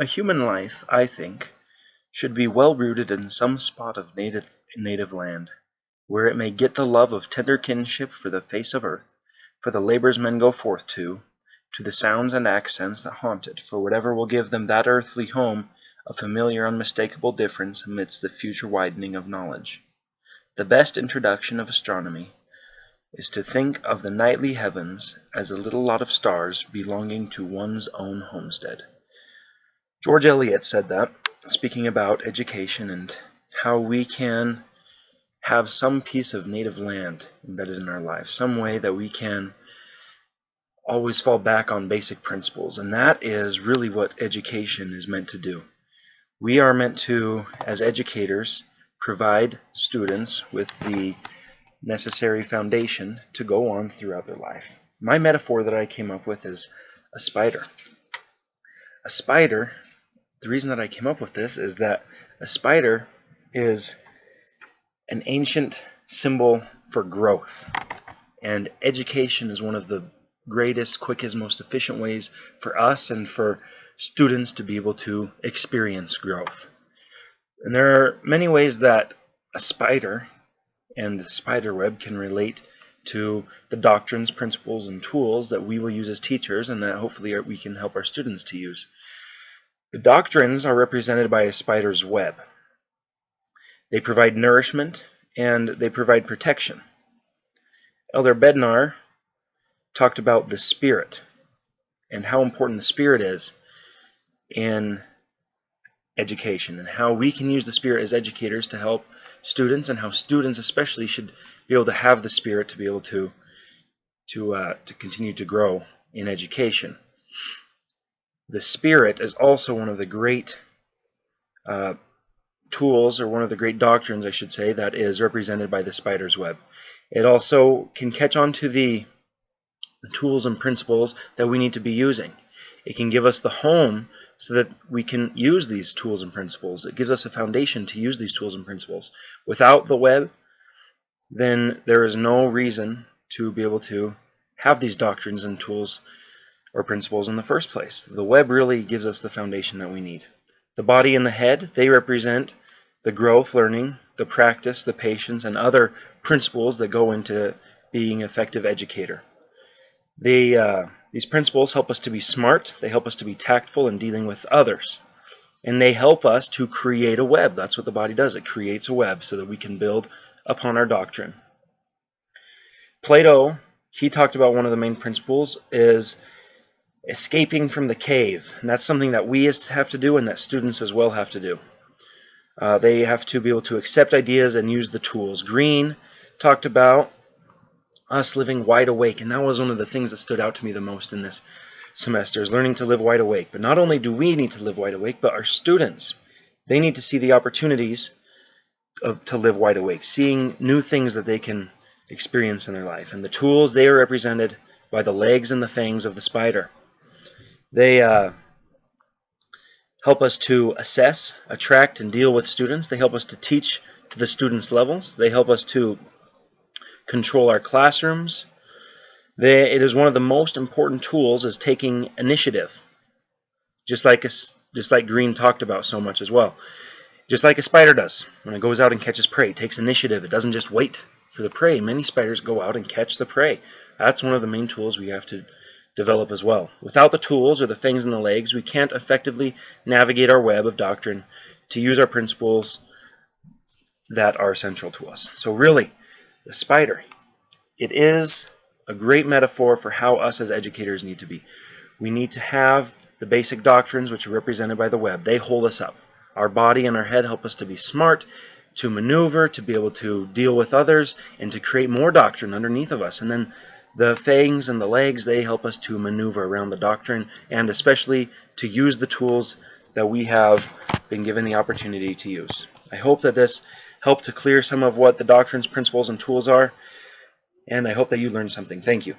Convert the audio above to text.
A human life, I think, should be well rooted in some spot of native land, where it may get the love of tender kinship for the face of earth, for the labors men go forth to the sounds and accents that haunt it, for whatever will give them that earthly home, a familiar unmistakable difference amidst the future widening of knowledge. The best introduction of astronomy is to think of the nightly heavens as a little lot of stars belonging to one's own homestead. George Eliot said that, speaking about education and how we can have some piece of native land embedded in our life, some way that we can always fall back on basic principles, and that is really what education is meant to do. We are meant to, as educators, provide students with the necessary foundation to go on throughout their life. My metaphor that I came up with is a spider. A spider, the reason that I came up with this is that a spider is an ancient symbol for growth, and education is one of the greatest, quickest, most efficient ways for us and for students to be able to experience growth. And there are many ways that a spider and the spider web can relate to the doctrines, principles, and tools that we will use as teachers and that hopefully we can help our students to use. The doctrines are represented by a spider's web. They provide nourishment and they provide protection. Elder Bednar talked about the spirit and how important the spirit is in education and how we can use the spirit as educators to help students, and how students especially should be able to have the spirit to be able to continue to grow in education. The spirit is also one of the great tools, or one of the great doctrines, I should say, that is represented by the spider's web. It also can catch on to the tools and principles that we need to be using. It can give us the home so that we can use these tools and principles. It gives us a foundation to use these tools and principles. Without the web, then there is no reason to be able to have these doctrines and tools or principles in the first place. The web really gives us the foundation that we need. The body and the head, they represent the growth, learning, the practice, the patience, and other principles that go into being an effective educator. These principles help us to be smart, they help us to be tactful in dealing with others, and they help us to create a web. That's what the body does. It creates a web so that we can build upon our doctrine. Plato, he talked about one of the main principles is escaping from the cave, and that's something that we have to do and that students as well have to do. They have to be able to accept ideas and use the tools. Green talked about us living wide awake, and that was one of the things that stood out to me the most in this semester, is learning to live wide awake. But not only do we need to live wide awake, but our students, they need to see the opportunities to live wide awake, seeing new things that they can experience in their life. And the tools, they are represented by the legs and the fangs of the spider. They help us to assess, attract, and deal with students. They help us to teach to the students' levels. They help us to control our classrooms. It is one of the most important tools is taking initiative, just like Green talked about so much as well. Just like a spider does when it goes out and catches prey, it takes initiative. It doesn't just wait for the prey. Many spiders go out and catch the prey. That's one of the main tools we have to develop as well. Without the tools or the fangs and the legs, we can't effectively navigate our web of doctrine to use our principles that are essential to us. So really, the spider, it is a great metaphor for how us as educators need to be. We need to have the basic doctrines, which are represented by the web. They hold us up. Our body and our head help us to be smart, to maneuver, to be able to deal with others, and to create more doctrine underneath of us. And then the fangs and the legs, they help us to maneuver around the doctrine, and especially to use the tools that we have been given the opportunity to use. I hope that this helped to clear some of what the doctrines, principles, and tools are, and I hope that you learned something. Thank you.